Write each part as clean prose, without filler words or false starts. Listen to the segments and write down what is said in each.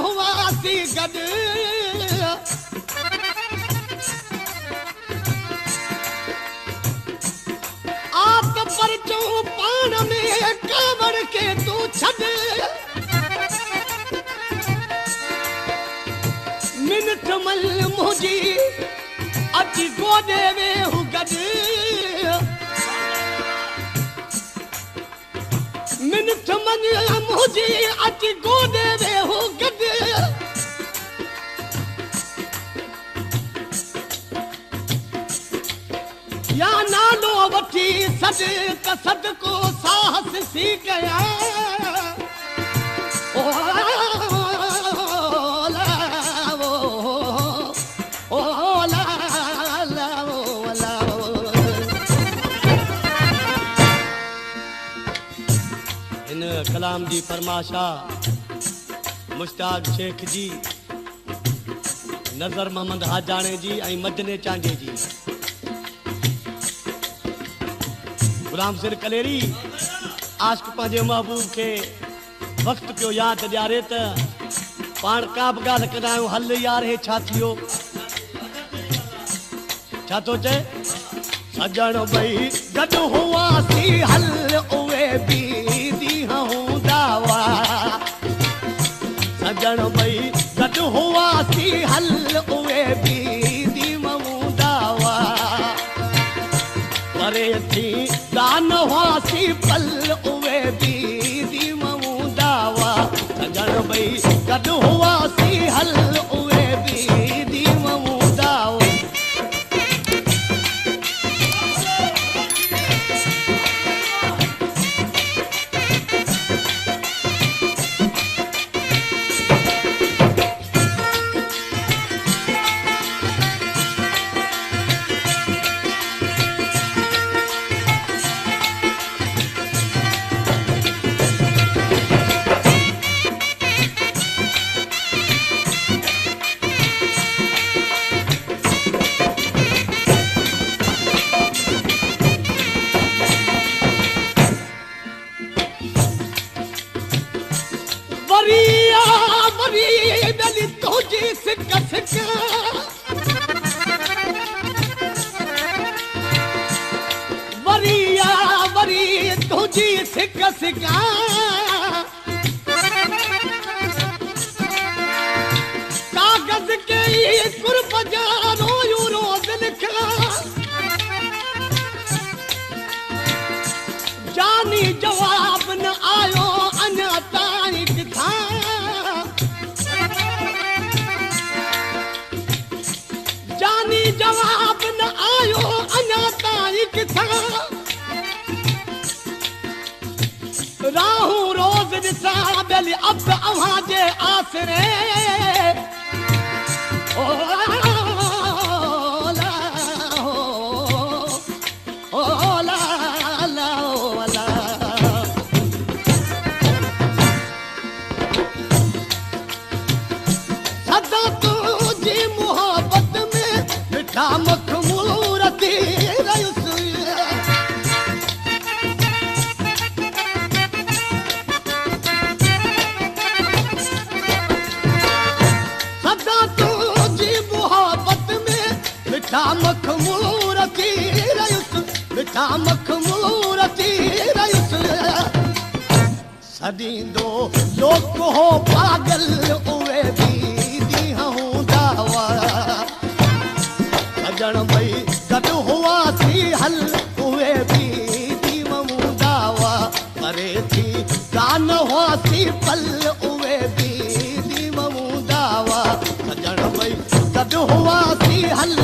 हुआसीं गॾु आप पर चऊं पाण में कावड़ खे तूं छॾ मिनट मल मुंहिंजी अची गोॾे वेहूं गॾु मिनट मल मुंहिंजी अची गोॾे वेहूं गॾु या नालो वठी सॾ त सदको साहस सी कया कलाम जी फरमाशा मुश्ताक शेख जी नज़र मोहम्मद हाजाणे जी ऐं मदने चांडे जी गुलाम सिर कलेरी आशिक़ पंहिंजे महबूब खे वक़्तु पियो यादि ॾियारे त पाण का बि ॻाल्हि कंदा आहियूं हल यार हे छा थियो छा थो चए सजण ॿई गॾु हुआसीं हल उहे बि सजण ॿई गॾु हुआसीं हल उहे बि दीमूंदा हुआ परे थी दान हुआसीं पल उहे बि दीमूंदा हुआ सजण ॿई गॾु हुआसीं हल उहे बि दीमूंदा हुआ कागज़ के कुर्ब जा रोयूं रोज़ लिखा जानी जवाब न आयो अञा ताईं किथां जानी जवाब न आयो अञा ताईं किथां राहूं रोज़ ॾिसां बेली अब अव्हां जे आसरे सदा तुंहिंजी मोहबत में मिठा मखमूर थी रहियुसि मखमूर थी रहियुसि मिठा मखमूर थी रहियुसि सदींदो लोक हो पागल उहे बि ॾींहं हूंदा हुआ सजण ॿई गॾु हुआसीं हल उहे बि ॾींहं हूंदा हुआ परे थी कान हुआसीं पल उहे बि ॾींहं हूंदा हुआ सजण ॿई गॾु हुआसीं हल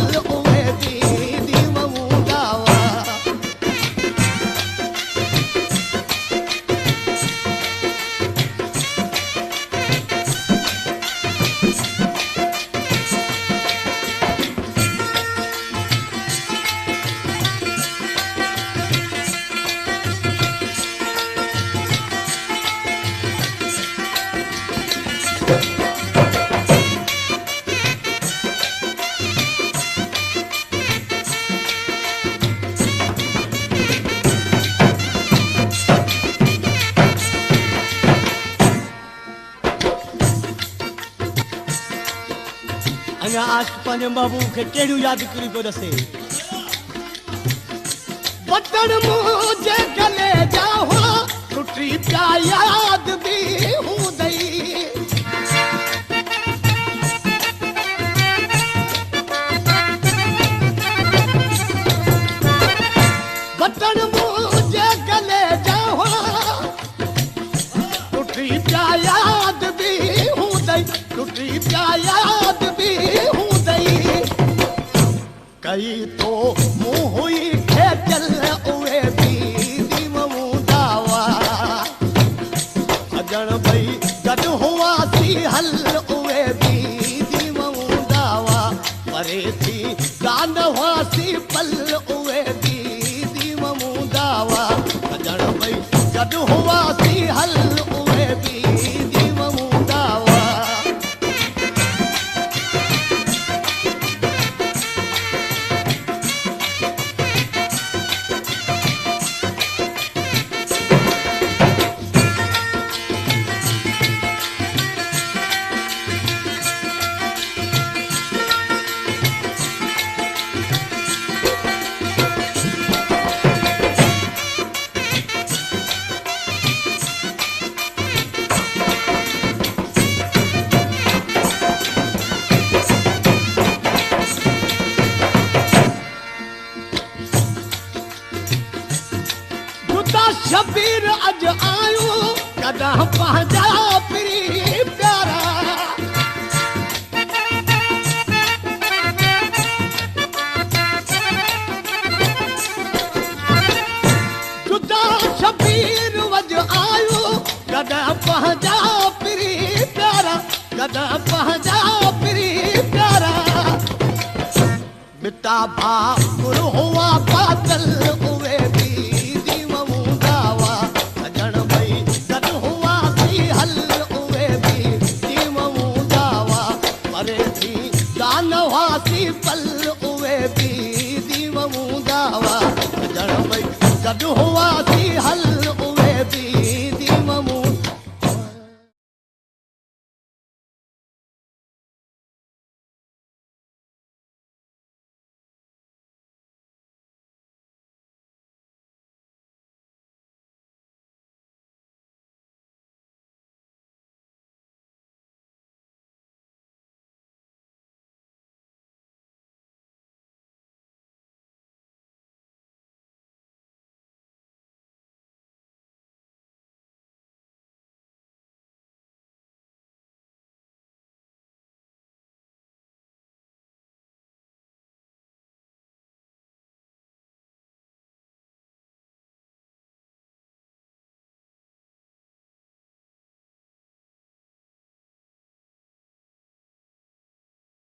अञा आशिक़ पंहिंजे महबूब खे कहिड़ियूं यादगिरियूं पियो ॾसे बटण मुंहिंजे गले जा हुआ टुटी पिया याद बि हूंदई बटण मुंहिंजे गले जा हुआ टुटी पिया याद बि हूंदई टुटी पिया याद बि हूंदई कई तो मुंहुं हुई खेचल उहे बि दीवऊं दावा अजण भई गॾु हुआसीं हल उहे बि दीवऊं दावा परे थी कान हुआसीं पल उहे बि दीवऊं दावा अजण भई गॾु हुआसीं हल उहे बि दीवऊं दावा शबीर अज आयो कॾहिं पंहिंजा प्री प्यारा जुदा शबीर अज आयो कॾहिं पंहिंजा प्री प्यारा कॾहिं पंहिंजा प्री प्यारा बिता भाकुर हुआ बादल उहे बि पल उहे बि दीवऊं दावा अजण भई गॾु हुआसीं हल